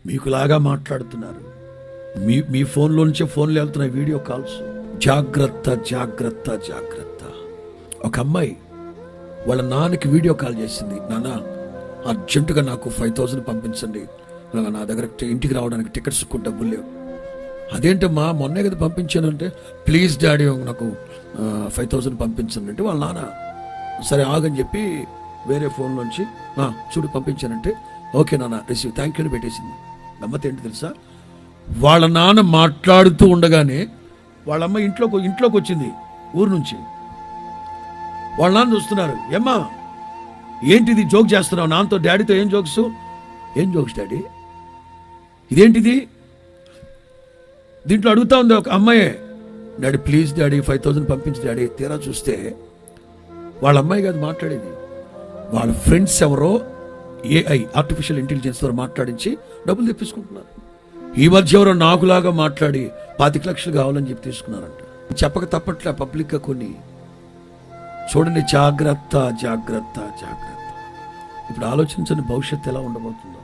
మీకులాగా మాట్లాడుతున్నారు. మీ ఫోన్లో నుంచే ఫోన్లు వెళ్తున్నాయి వీడియో కాల్స్. జాగ్రత్త జాగ్రత్త జాగ్రత్త. ఒక అమ్మాయి వాళ్ళ నాన్నకి వీడియో కాల్ చేసింది, నాన్న అర్జెంటుగా నాకు 5,000 పంపించండి, నా దగ్గర ఇంటికి రావడానికి టికెట్స్ డబ్బులు లేవు. అదేంటమ్మా మొన్నే కదా పంపించానంటే, ప్లీజ్ డాడీ నాకు 5,000 పంపించండి అంటే, వాళ్ళ నాన్న సరే ఆగని చెప్పి వేరే ఫోన్ నుంచి చూడు పంపించానంటే, ఓకే నాన్న రిసీవ్, థ్యాంక్ యూ అని పెట్టేసింది. గమ్మత్ ఏంటి తెలుసా, వాళ్ళ నాన్న మాట్లాడుతూ ఉండగానే వాళ్ళమ్మ ఇంట్లోకి వచ్చింది ఊరు నుంచి. వాళ్ళ నాన్న చూస్తున్నారు, ఏమ్మా ఏంటిది జోక్ చేస్తున్నావు నాన్నతో, డాడీతో ఏం జోక్స్ డాడీ, ఇదేంటిది? దీంట్లో అడుగుతా ఉంది ఒక అమ్మాయే, డాడీ ప్లీజ్ డాడీ 5,000 పంపించి డాడీ. తీరా చూస్తే వాళ్ళ అమ్మాయి కాదు మాట్లాడేది, వాళ్ళ ఫ్రెండ్స్ ఎవరో AI ఆర్టిఫిషియల్ ఇంటెలిజెన్స్ ద్వారా మాట్లాడించి డబ్బులు తెప్పించుకుంటున్నారు. ఈ మధ్య ఎవరో నాకులాగా మాట్లాడి 25 లక్షలు కావాలని చెప్పి తీసుకున్నారంట. చెప్పక తప్పట్లే పబ్లిక్గా కొన్ని. చూడండి, జాగ్రత్త జాగ్రత్త జాగ్రత్త. ఇప్పుడు ఆలోచించండి భవిష్యత్తు ఎలా ఉండబోతుందో.